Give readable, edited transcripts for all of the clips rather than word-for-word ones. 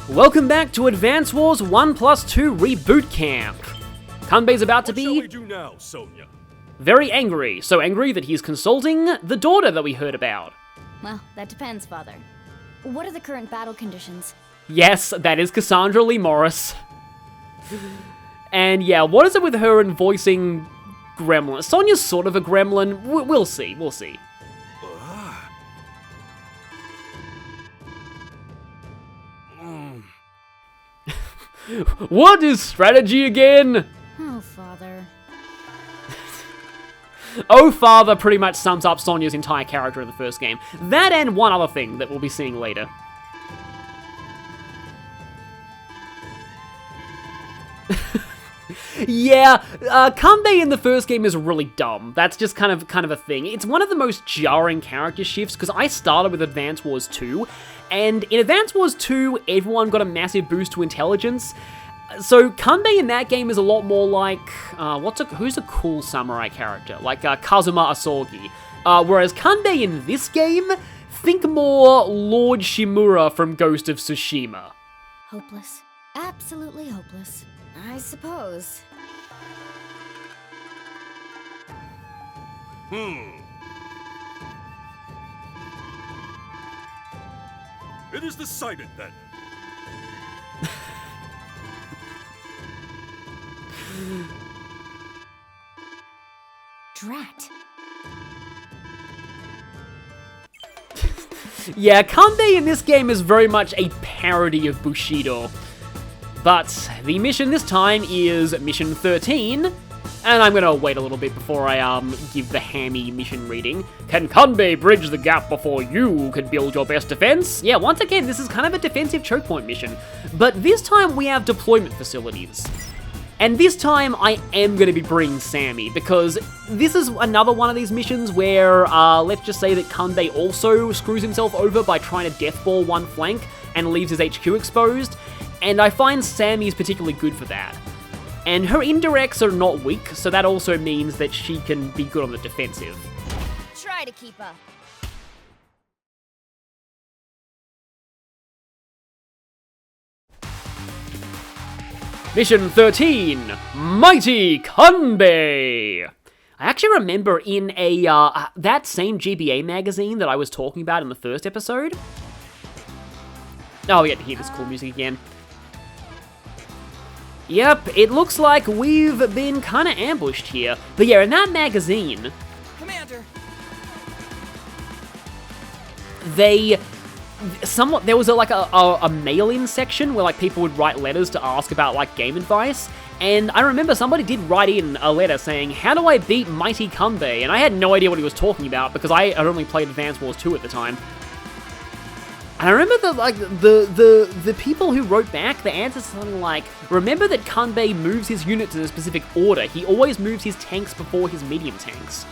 Welcome back to Advance Wars 1+2 Reboot Camp. Kanbei's about to be What shall we do now, Sonia? very angry, so angry that he's consulting the daughter that we heard about. Well, that depends, Father. What are the current battle conditions? Yes, that is Cassandra Lee Morris. And yeah, what is it with her and voicing gremlin? Sonia's sort of a gremlin. We'll see, we'll see. What is strategy again? Oh, Father. Oh, Father pretty much sums up Sonia's entire character in the first game. That and one other thing that we'll be seeing later. Yeah, Kanbei in the first game is really dumb. That's just kind of a thing. It's one of the most jarring character shifts, because I started with Advance Wars 2, and in Advance Wars 2, everyone got a massive boost to intelligence. So Kanbei in that game is a lot more like, who's a cool samurai character? Like Kazuma Asogi. Whereas Kanbei in this game, think more Lord Shimura from Ghost of Tsushima. Hopeless. Absolutely hopeless. I suppose. It is decided then. Drat. Yeah, Kanbei in this game is very much a parody of Bushido. But the mission this time is Mission 13, and I'm gonna wait a little bit before I give the hammy mission reading. Can Kanbei bridge the gap before you can build your best defense? Yeah, once again, this is kind of a defensive choke point mission, but this time we have deployment facilities. And this time I am gonna be bringing Sami, because this is another one of these missions where, let's just say that Kanbei also screws himself over by trying to deathball one flank and leaves his HQ exposed. And I find Sami's particularly good for that. And her indirects are not weak, so that also means that she can be good on the defensive. Try to keep up. Mission 13, Mighty Kanbei! I actually remember in a, that same GBA magazine that I was talking about in the first episode. Oh, we get to hear this cool music again. Yep, it looks like we've been kind of ambushed here. But yeah, in that magazine, Commander! there was a mail-in section where like people would write letters to ask about like game advice. And I remember somebody did write in a letter saying, "How do I beat Mighty Kanbei?" And I had no idea what he was talking about because I had only played Advance Wars 2 at the time. And I remember the people who wrote back, the answer is something like, remember that Kanbei moves his units in a specific order. He always moves his tanks before his medium tanks.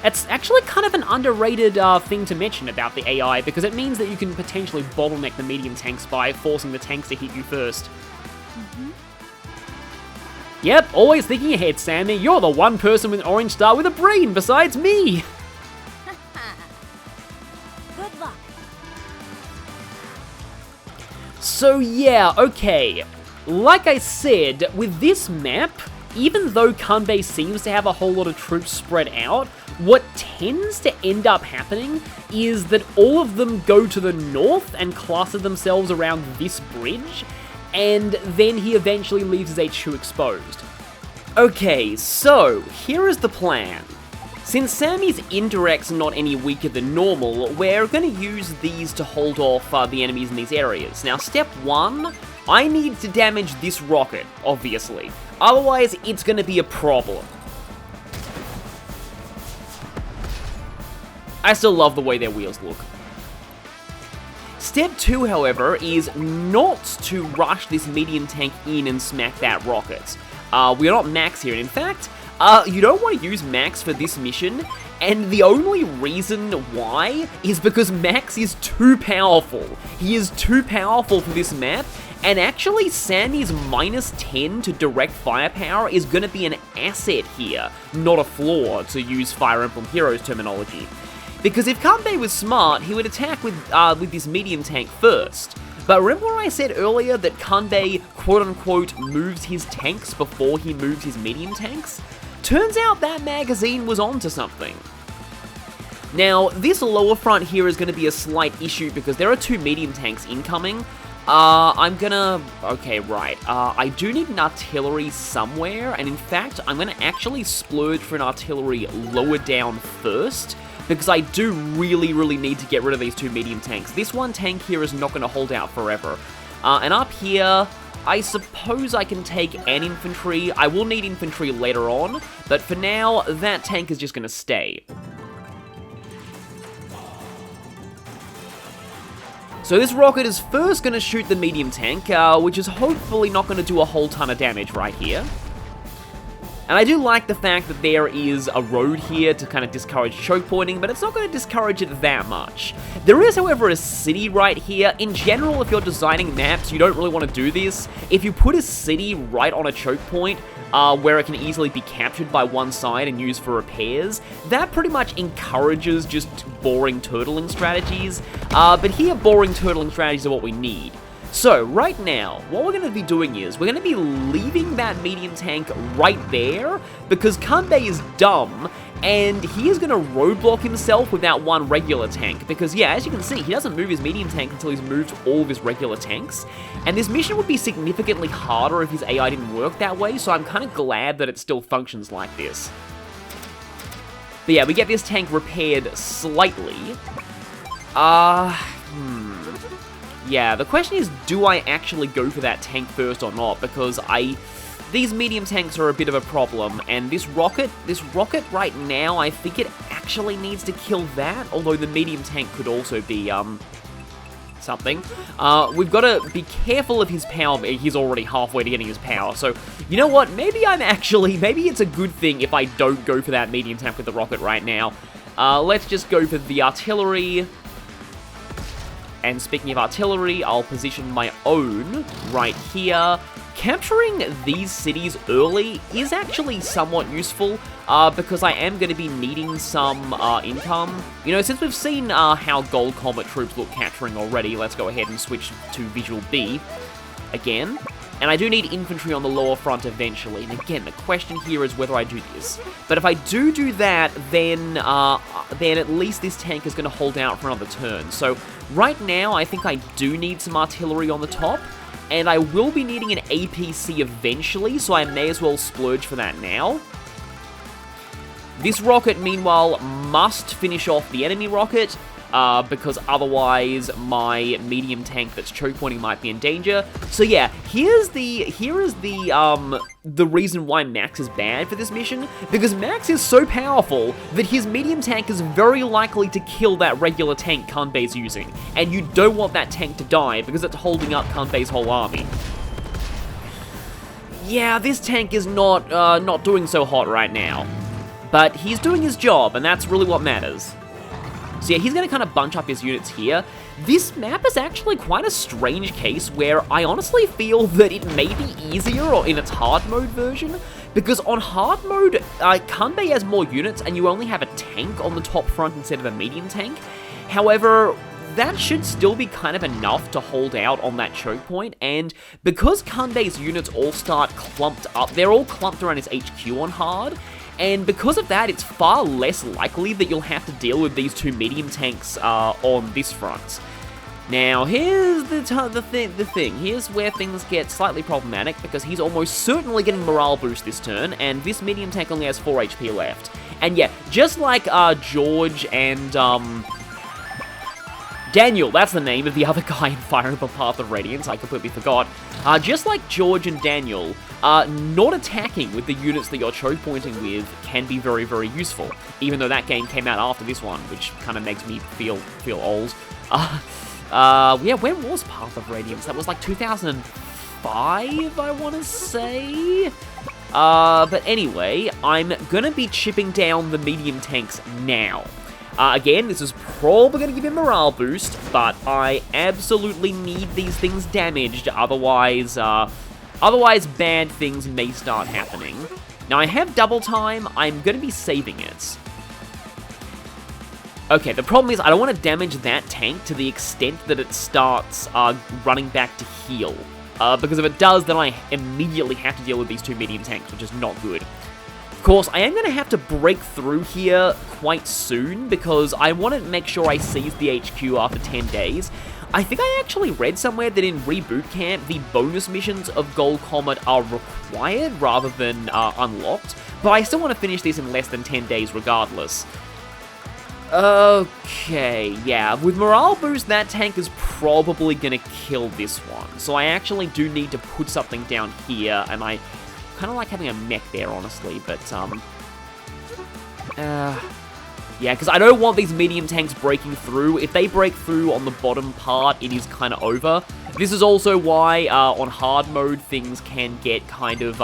It's actually kind of an underrated thing to mention about the AI, because it means that you can potentially bottleneck the medium tanks by forcing the tanks to hit you first. Yep, always thinking ahead, Sami. You're the one person with an orange star with a brain besides me. Good luck. So yeah, okay. Like I said, with this map, even though Kanbei seems to have a whole lot of troops spread out, what tends to end up happening is that all of them go to the north and cluster themselves around this bridge, and then he eventually leaves his HQ exposed. Okay, so here is the plan. Since Sami's indirects are not any weaker than normal, we're going to use these to hold off the enemies in these areas. Now, step 1, I need to damage this rocket, obviously. Otherwise, it's going to be a problem. I still love the way their wheels look. Step 2, however, is not to rush this medium tank in and smack that rocket. We're not max here, and in fact, you don't want to use Max for this mission, and the only reason why is because Max is too powerful. He is too powerful for this map, and actually Sami's -10 to direct firepower is going to be an asset here, not a flaw, to use Fire Emblem Heroes terminology. Because if Kanbei was smart, he would attack with this medium tank first. But remember what I said earlier that Kanbei quote-unquote moves his tanks before he moves his medium tanks? Turns out that magazine was onto something. Now, this lower front here is going to be a slight issue because there are 2 medium tanks incoming. Okay, right. I do need an artillery somewhere, and in fact, I'm going to actually splurge for an artillery lower down first, because I do really need to get rid of these 2 medium tanks. This one tank here is not going to hold out forever. And up here, I suppose I can take an infantry. I will need infantry later on, but for now, that tank is just going to stay. So this rocket is first going to shoot the medium tank, which is hopefully not going to do a whole ton of damage right here. And I do like the fact that there is a road here to kind of discourage choke pointing, but it's not going to discourage it that much. There is, however, a city right here. In general, if you're designing maps, you don't really want to do this. If you put a city right on a choke point, where it can easily be captured by one side and used for repairs, that pretty much encourages just boring turtling strategies. But here, boring turtling strategies are what we need. So, right now, what we're going to be doing is, we're going to be leaving that medium tank right there, because Kanbei is dumb, and he is going to roadblock himself with that one regular tank, because yeah, as you can see, he doesn't move his medium tank until he's moved all of his regular tanks, and this mission would be significantly harder if his AI didn't work that way, so I'm kind of glad that it still functions like this. But yeah, we get this tank repaired slightly. Yeah, the question is, do I actually go for that tank first or not? Because these medium tanks are a bit of a problem, and this rocket right now, I think it actually needs to kill that, although the medium tank could also be, something. We've got to be careful of his power. He's already halfway to getting his power, so, you know what, maybe it's a good thing if I don't go for that medium tank with the rocket right now. Let's just go for the artillery. And speaking of artillery, I'll position my own right here. Capturing these cities early is actually somewhat useful, because I am going to be needing some income. You know, since we've seen how Gold Combat troops look capturing already, let's go ahead and switch to Visual B again. And I do need infantry on the lower front eventually, and again, the question here is whether I do this. But if I do that, then at least this tank is going to hold out for another turn. So right now, I think I do need some artillery on the top, and I will be needing an APC eventually, so I may as well splurge for that now. This rocket, meanwhile, must finish off the enemy rocket, because otherwise my medium tank that's choke pointing might be in danger. So yeah, here is the reason why Max is bad for this mission, because Max is so powerful that his medium tank is very likely to kill that regular tank Kanbei's using, and you don't want that tank to die because it's holding up Kanbei's whole army. Yeah, this tank is not doing so hot right now, but he's doing his job, and that's really what matters. So yeah, he's going to kind of bunch up his units here. This map is actually quite a strange case where I honestly feel that it may be easier in its hard mode version, because on hard mode, Kanbei has more units and you only have a tank on the top front instead of a medium tank. However, that should still be kind of enough to hold out on that choke point, and because Kanbei's units all start clumped up, they're all clumped around his HQ on hard, and because of that, it's far less likely that you'll have to deal with these 2 medium tanks on this front. Now, here's the thing. Here's where things get slightly problematic, because he's almost certainly getting morale boost this turn, and this medium tank only has 4 HP left. And yeah, just like George and Daniel, that's the name of the other guy in Fire Emblem Path of Radiance, I completely forgot. Just like George and Daniel, not attacking with the units that you're choke pointing with can be very, very useful, even though that game came out after this one, which kind of makes me feel old. Yeah, when was Path of Radiance? That was like 2005, I want to say? But anyway, I'm gonna be chipping down the medium tanks now. Again, this is probably going to give him morale boost, but I absolutely need these things damaged, otherwise bad things may start happening. Now, I have double time, I'm going to be saving it. Okay, the problem is I don't want to damage that tank to the extent that it starts running back to heal. Because if it does, then I immediately have to deal with these two medium tanks, which is not good. Of course, I am going to have to break through here quite soon, because I want to make sure I seize the HQ after 10 days. I think I actually read somewhere that in Reboot Camp, the bonus missions of Gold Comet are required rather than unlocked, but I still want to finish this in less than 10 days regardless. Okay, yeah, with Morale Boost, that tank is probably gonna kill this one, so I actually do need to put something down here, and I kind of like having a mech there, honestly, but, yeah, because I don't want these medium tanks breaking through. If they break through on the bottom part, it is kind of over. This is also why, on hard mode, things can get kind of,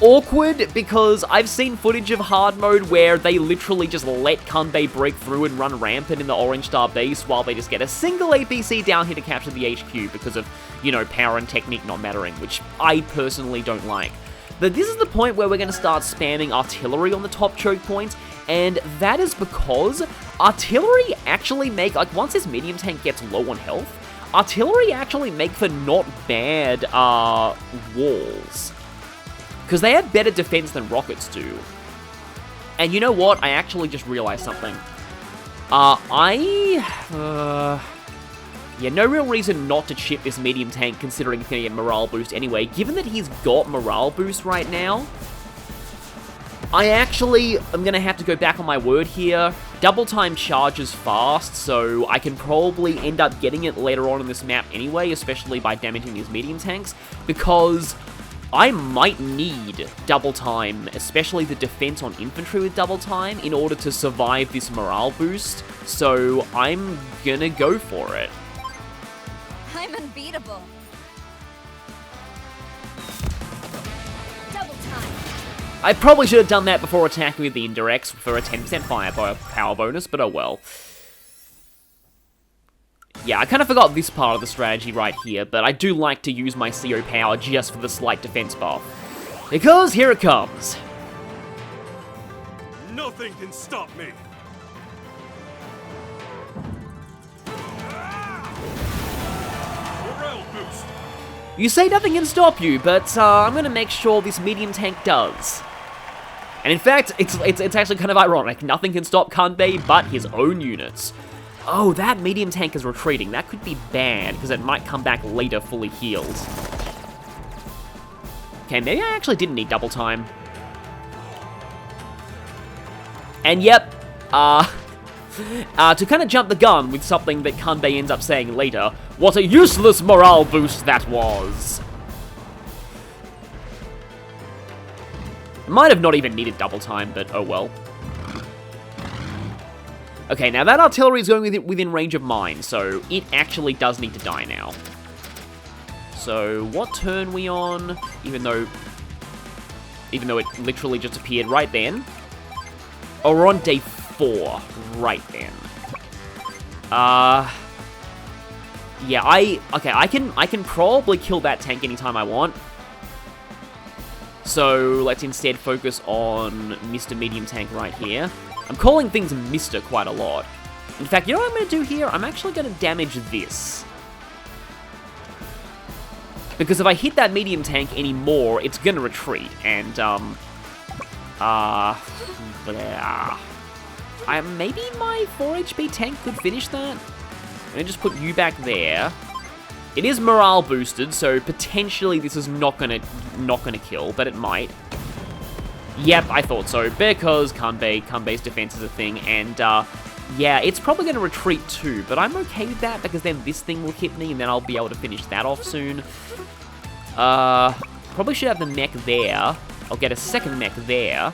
awkward, because I've seen footage of hard mode where they literally just let Kanbei break through and run rampant in the Orange Star base while they just get a single APC down here to capture the HQ because of, you know, power and technique not mattering, which I personally don't like. But this is the point where we're going to start spamming artillery on the top choke points, and that is because artillery actually make, like, once this medium tank gets low on health, artillery actually make for not bad, walls. Because they have better defense than rockets do. And you know what? I actually just realized something. Yeah, no real reason not to chip this medium tank considering he's going to get morale boost anyway. Given that he's got morale boost right now, I actually am going to have to go back on my word here. Double time charges fast, so I can probably end up getting it later on in this map anyway, especially by damaging these medium tanks, because I might need double time, especially the defense on infantry with double time, in order to survive this morale boost, so I'm gonna go for it. I'm unbeatable. Double time. I probably should have done that before attacking with the indirects for a 10% firepower bonus, but oh well. Yeah, I kind of forgot this part of the strategy right here, but I do like to use my CO power just for the slight defense buff. Because here it comes. Nothing can stop me. Morale boost. You say nothing can stop you, but I'm going to make sure this medium tank does. And in fact, it's actually kind of ironic. Nothing can stop Kanbei but his own units. Oh, that medium tank is retreating. That could be bad, because it might come back later fully healed. Okay, maybe I actually didn't need double time. And yep, to kind of jump the gun with something that Kanbei ends up saying later, what a useless morale boost that was! It might have not even needed double time, but oh well. Okay, now that artillery is going within range of mine, so it actually does need to die now. So, what turn are we on? Even though it literally just appeared right then. Oh, we're on day 4, right then. Yeah, I can probably kill that tank anytime I want. So, let's instead focus on Mr. Medium Tank right here. I'm calling things Mr. quite a lot. In fact, you know what I'm going to do here? I'm actually going to damage this. Because if I hit that medium tank anymore, it's going to retreat. And, maybe my 4 HP tank could finish that? I'm going to just put you back there. It is morale boosted, so potentially this is not gonna kill, but it might. Yep, I thought so, because Kanbei's defense is a thing, and, yeah, it's probably going to retreat too, but I'm okay with that, because then this thing will hit me, and then I'll be able to finish that off soon. Probably should have the mech there. I'll get a second mech there.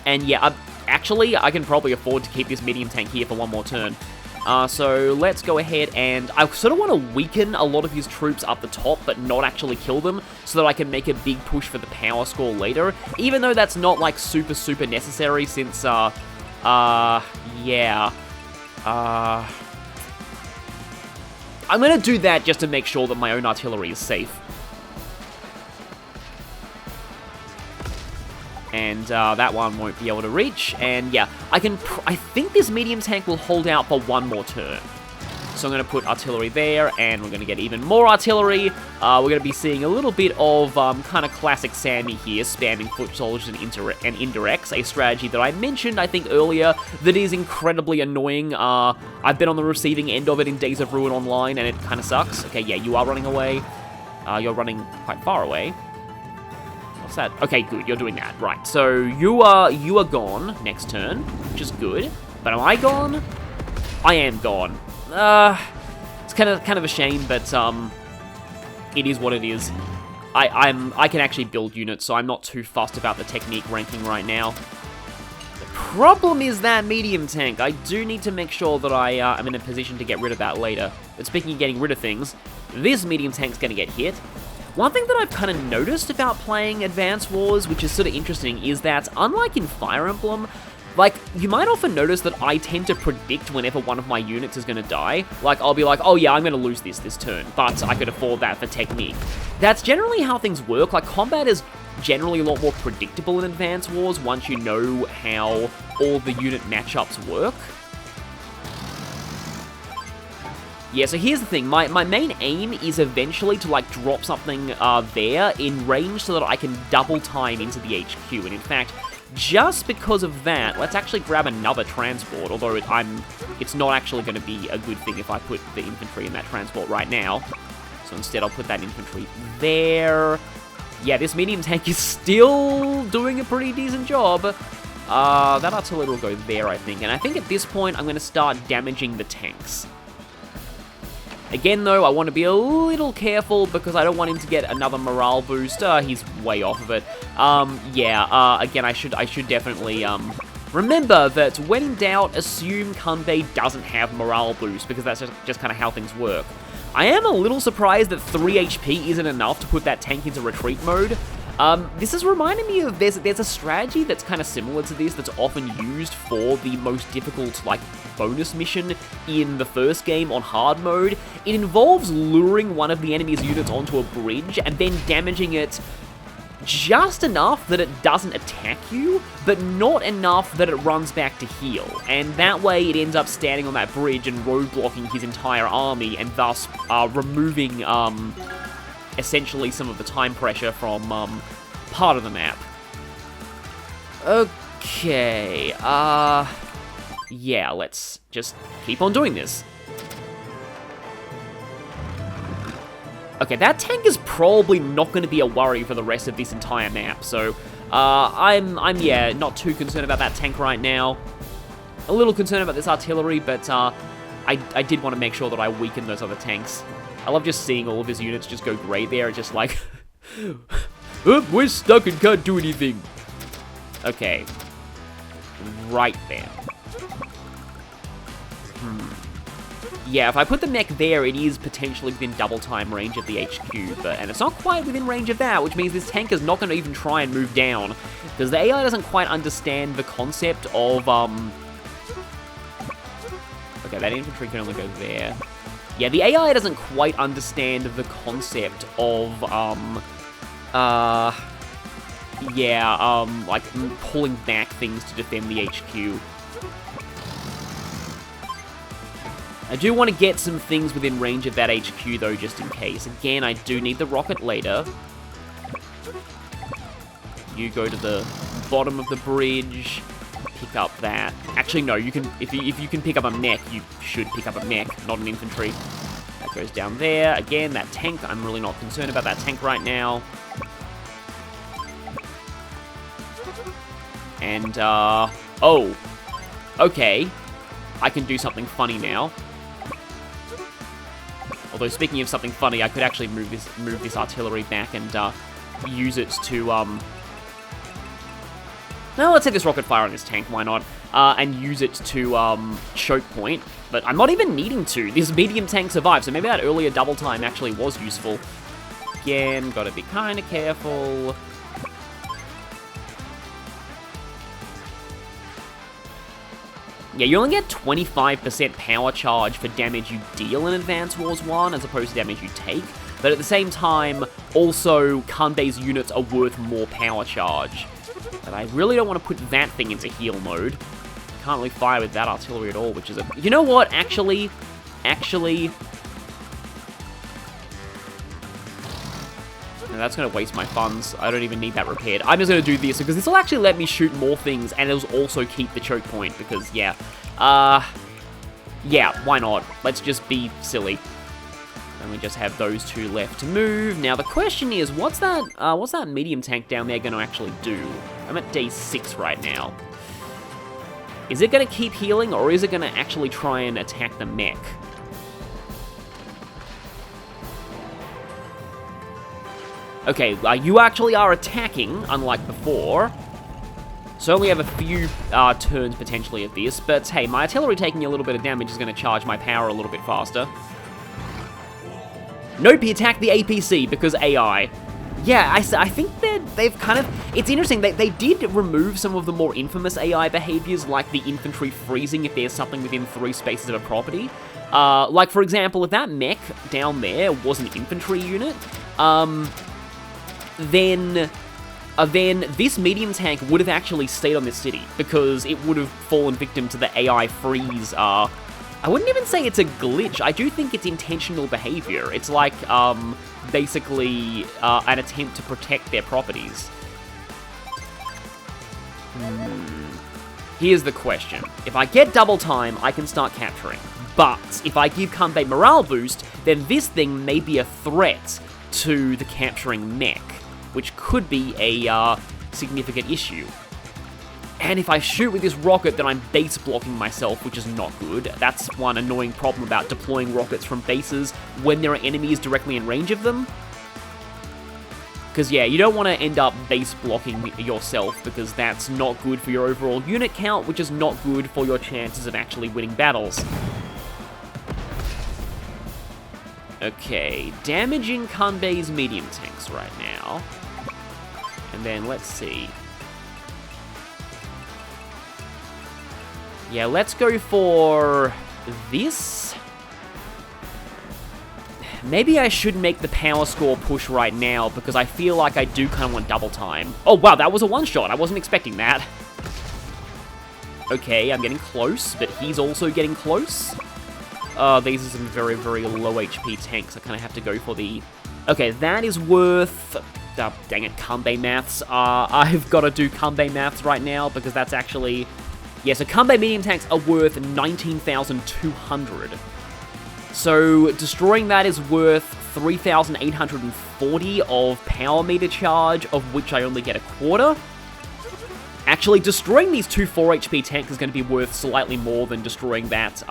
And yeah, actually, I can probably afford to keep this medium tank here for one more turn. So let's go ahead and I sort of want to weaken a lot of his troops up the top, but not actually kill them, so that I can make a big push for the power score later, even though that's not, like, super necessary, since, yeah. I'm gonna do that just to make sure that my own artillery is safe. And that one won't be able to reach. And yeah, I think this medium tank will hold out for one more turn. So I'm going to put artillery there, and we're going to get even more artillery. We're going to be seeing a little bit of kind of classic Sami here, spamming foot soldiers and indirects, a strategy that I mentioned, I think, earlier, that is incredibly annoying. I've been on the receiving end of it in Days of Ruin Online, and it kind of sucks. Okay, yeah, you are running away. You're running quite far away. What's that? Okay, good, you're doing that. Right, so you are gone next turn, which is good. But am I gone? I am gone. It's kind of a shame, but it is what it is. I can actually build units, so I'm not too fussed about the technique ranking right now. The problem is that medium tank. I do need to make sure that I am in a position to get rid of that later. But speaking of getting rid of things, this medium tank's going to get hit. One thing that I've kind of noticed about playing Advance Wars, which is sort of interesting, is that unlike in Fire Emblem, like, you might often notice that I tend to predict whenever one of my units is going to die. Like, I'll be like, oh yeah, I'm going to lose this turn, but I could afford that for technique. That's generally how things work. Like, combat is generally a lot more predictable in Advance Wars once you know how all the unit matchups work. Yeah, so here's the thing. My main aim is eventually to, like, drop something there in range so that I can double time into the HQ. And in fact, just because of that, let's actually grab another transport, although it's not actually going to be a good thing if I put the infantry in that transport right now. So instead I'll put that infantry there. Yeah, this medium tank is still doing a pretty decent job. That artillery will go there, I think. And I think at this point I'm going to start damaging the tanks. Again, though, I want to be a little careful because I don't want him to get another morale boost. He's way off of it. Again, I should definitely remember that when in doubt, assume Kanbei doesn't have morale boost because that's just kind of how things work. I am a little surprised that 3 HP isn't enough to put that tank into retreat mode. This is reminding me of there's a strategy that's kind of similar to this that's often used for the most difficult, like, bonus mission in the first game on hard mode. It involves luring one of the enemy's units onto a bridge and then damaging it just enough that it doesn't attack you, but not enough that it runs back to heal. And that way it ends up standing on that bridge and roadblocking his entire army and thus removing essentially some of the time pressure from part of the map. Okay, yeah, let's just keep on doing this. Okay, that tank is probably not going to be a worry for the rest of this entire map, so yeah, not too concerned about that tank right now. A little concerned about this artillery, but I did want to make sure that I weaken those other tanks. I love just seeing all of his units just go grey there, just like, oh, we're stuck and can't do anything. Okay, right there. Yeah, if I put the mech there, it is potentially within double time range of the HQ, and it's not quite within range of that, which means this tank is not going to even try and move down, because the AI doesn't quite understand the concept of, okay, that infantry can only go there. Yeah, the AI doesn't quite understand the concept of, like, pulling back things to defend the HQ. I do want to get some things within range of that HQ, though, just in case. Again, I do need the rocket later. You go to the bottom of the bridge, pick up that. Actually, no, you can. If you can pick up a mech, you should pick up a mech, not an infantry. That goes down there. Again, that tank, I'm really not concerned about that tank right now. And, oh. Okay. I can do something funny now. Although, speaking of something funny, I could actually move this artillery back and use it to, well, let's say this rocket fire on this tank, why not? And use it to choke point. But I'm not even needing to. This medium tank survived, so maybe that earlier double time actually was useful. Again, gotta be kind of careful. Yeah, you only get 25% power charge for damage you deal in Advance Wars 1 as opposed to damage you take, but at the same time, also, Kanbei's units are worth more power charge. But I really don't want to put that thing into heal mode. Can't really fire with that artillery at all, which is a... You know what? Actually... No, that's going to waste my funds. I don't even need that repaired. I'm just going to do this, because this will actually let me shoot more things, and it'll also keep the choke point, because, yeah. Yeah, why not? Let's just be silly. And we just have those two left to move. Now, the question is, what's that medium tank down there going to actually do? I'm at day 6 right now. Is it going to keep healing, or is it going to actually try and attack the mech? Okay, you actually are attacking, unlike before. So only have a few turns potentially of this, but hey, my artillery taking a little bit of damage is going to charge my power a little bit faster. Nope, he attacked the APC because AI. Yeah, I think they've kind of... It's interesting, they did remove some of the more infamous AI behaviors, like the infantry freezing if there's something within 3 spaces of a property. Like, for example, if that mech down there was an infantry unit, then this medium tank would have actually stayed on this city, because it would have fallen victim to the AI freeze. I wouldn't even say it's a glitch. I do think it's intentional behavior. It's like, basically, an attempt to protect their properties. Here's the question. If I get double time, I can start capturing. But if I give Kanbei morale boost, then this thing may be a threat to the capturing mech, which could be a significant issue. And if I shoot with this rocket, then I'm base blocking myself, which is not good. That's one annoying problem about deploying rockets from bases when there are enemies directly in range of them. Because, yeah, you don't want to end up base blocking yourself, because that's not good for your overall unit count, which is not good for your chances of actually winning battles. Okay, damaging Kanbei's medium tanks right now. And then, let's see. Yeah, let's go for this. Maybe I should make the power score push right now, because I feel like I do kind of want double time. Oh, wow, that was a one-shot. I wasn't expecting that. Okay, I'm getting close, but he's also getting close. These are some very, very low HP tanks. I kind of have to go for the... Okay, that is worth... dang it, Kanbei maths. I've got to do Kanbei maths right now, because that's actually... Yeah, so Kanbei medium tanks are worth 19,200. So destroying that is worth 3,840 of power meter charge, of which I only get a quarter. Actually, destroying these two 4 HP tanks is going to be worth slightly more than destroying that 6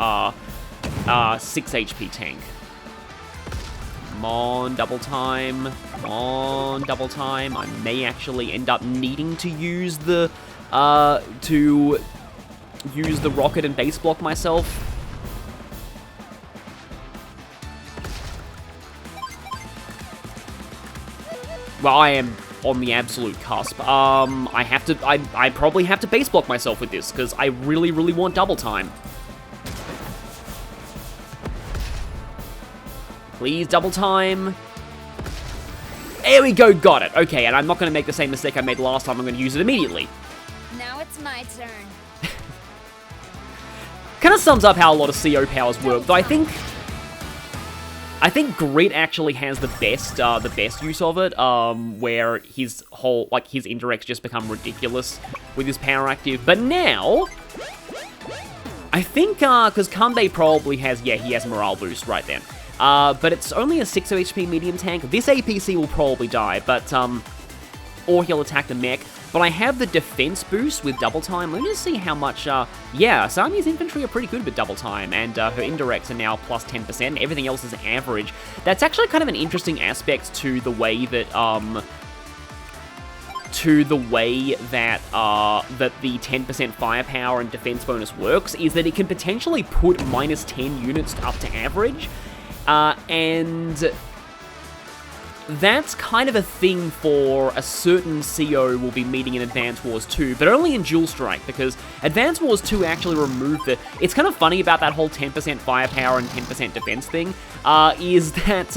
HP tank. Come on, double time. Come on, double time. I may actually end up needing to use the rocket and base block myself. Well, I am on the absolute cusp. I probably have to base block myself with this, because I really, really want double time. Please, double time. There we go, got it. Okay, and I'm not going to make the same mistake I made last time. I'm going to use it immediately. Now it's my turn. Kind of sums up how a lot of CO powers work, though I think Grit actually has the best use of it, where his indirects just become ridiculous with his power active. But now, I think, because Kanbei probably has, yeah, he has morale boost right then. But it's only a 6 HP medium tank. This APC will probably die, but, or he'll attack the mech. But I have the defense boost with double time. Let me just see how much, yeah, Sami's infantry are pretty good with double time, and her indirects are now plus 10%. Everything else is average. That's actually kind of an interesting aspect to the way that, that the 10% firepower and defense bonus works, is that it can potentially put minus 10 units up to average, and that's kind of a thing for a certain CO we'll be meeting in Advance Wars 2, but only in Dual Strike, because Advance Wars 2 actually removed the... It's kind of funny about that whole 10% firepower and 10% defense thing, is that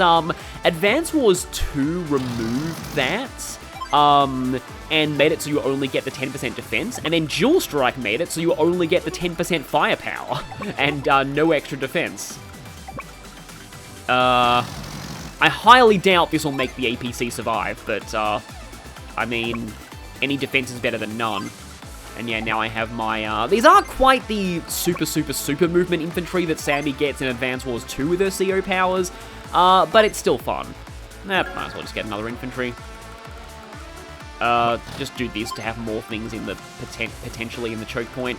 Advance Wars 2 removed that, and made it so you only get the 10% defense, and then Dual Strike made it so you only get the 10% firepower, and no extra defense. I highly doubt this will make the APC survive, but, I mean, any defense is better than none. And yeah, now I have my, these aren't quite the super movement infantry that Sami gets in Advance Wars 2 with her CO powers, but it's still fun. Might as well just get another infantry. Just do this to have more things in the, potentially in the choke point.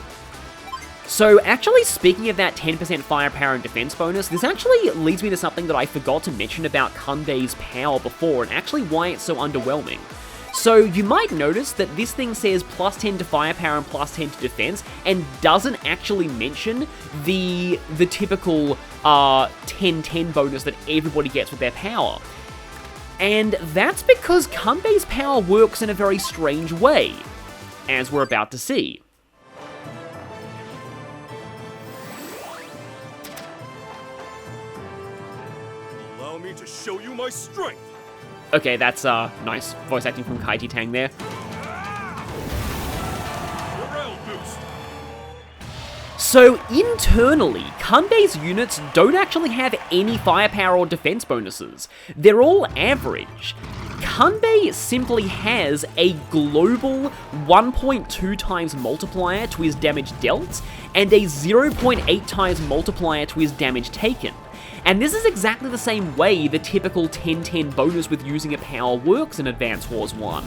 So, actually, speaking of that 10% firepower and defense bonus, this actually leads me to something that I forgot to mention about Kanbei's power before, and actually why it's so underwhelming. So, you might notice that this thing says plus 10 to firepower and plus 10 to defense, and doesn't actually mention the typical 10-10 bonus that everybody gets with their power. And that's because Kanbei's power works in a very strange way, as we're about to see. Allow me to show you my strength. Okay, that's nice voice acting from Kaiji Tang there. Morale boost. So, internally, Kanbei's units don't actually have any firepower or defense bonuses. They're all average. Kanbei simply has a global 1.2 times multiplier to his damage dealt, and a 0.8 times multiplier to his damage taken. And this is exactly the same way the typical 10-10 bonus with using a power works in Advance Wars 1.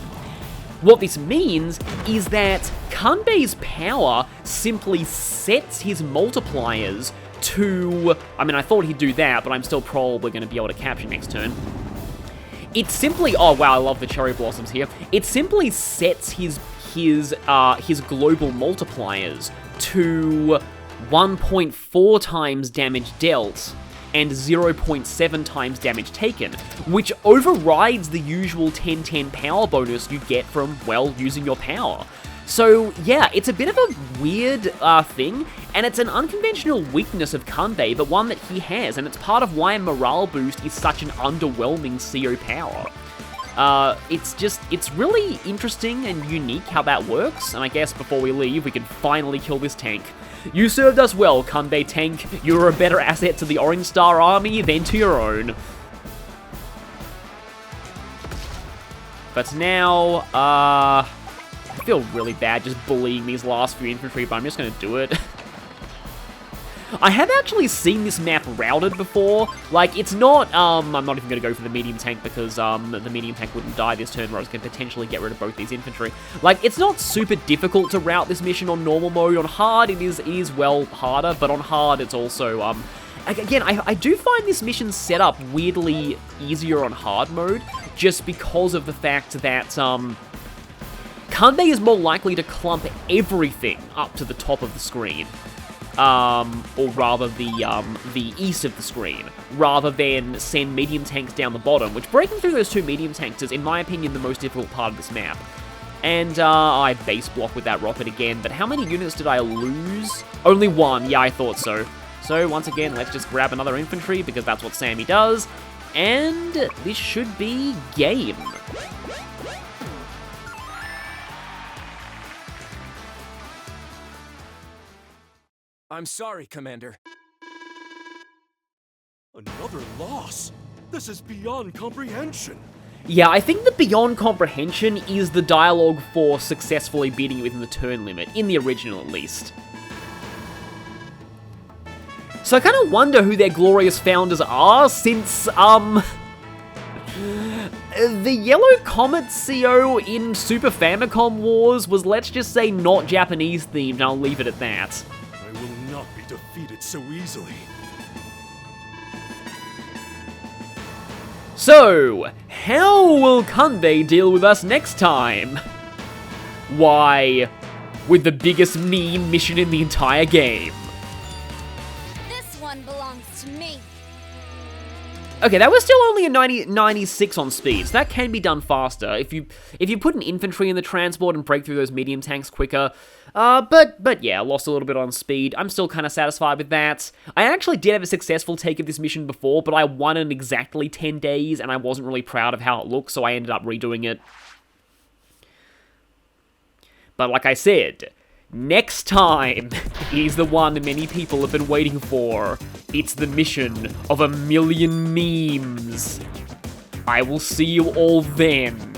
What this means is that Kanbei's power simply sets his multipliers to... I mean, I thought he'd do that, but I'm still probably going to be able to capture next turn. It simply... Oh, wow, I love the cherry blossoms here. It simply sets his global multipliers to 1.4 times damage dealt and 0.7 times damage taken, which overrides the usual 10-10 power bonus you get from, well, using your power. So, yeah, it's a bit of a weird thing, and it's an unconventional weakness of Kanbei, but one that he has, and it's part of why Morale Boost is such an underwhelming CO power. It's really interesting and unique how that works, and I guess before we leave, we can finally kill this tank. You served us well, Kanbei tank. You're a better asset to the Orange Star Army than to your own. But now, I feel really bad just bullying these last few infantry, but I'm just gonna do it. I have actually seen this map routed before. Like, it's not, I'm not even going to go for the medium tank because the medium tank wouldn't die this turn, where I was going to potentially get rid of both these infantry. Like, it's not super difficult to route this mission on normal mode. On hard, it is well harder, but on hard, it's also, again, I do find this mission setup weirdly easier on hard mode, just because of the fact that, Kanbei is more likely to clump everything up to the top of the screen. Or rather the east of the screen, rather than send medium tanks down the bottom, which breaking through those two medium tanks is, in my opinion, the most difficult part of this map. And, I base block with that rocket again, but how many units did I lose? Only one, yeah, I thought so. So, once again, let's just grab another infantry, because that's what Sami does, and this should be game. I'm sorry, Commander. Another loss? This is beyond comprehension. Yeah, I think the beyond comprehension is the dialogue for successfully beating it within the turn limit, in the original at least. So I kind of wonder who their glorious founders are, since, the Yellow Comet CO in Super Famicom Wars was, let's just say, not Japanese themed, and I'll leave it at that. I will not be defeated so easily. So, how will Kanbei deal with us next time? Why, with the biggest meme mission in the entire game. This one belongs to me. Okay, that was still only a 96 on speed, so that can be done faster if you put an infantry in the transport and break through those medium tanks quicker. But yeah, lost a little bit on speed. I'm still kind of satisfied with that. I actually did have a successful take of this mission before, but I won in exactly 10 days, and I wasn't really proud of how it looked, so I ended up redoing it. But like I said, next time is the one many people have been waiting for. It's the mission of 1,000,000 memes. I will see you all then.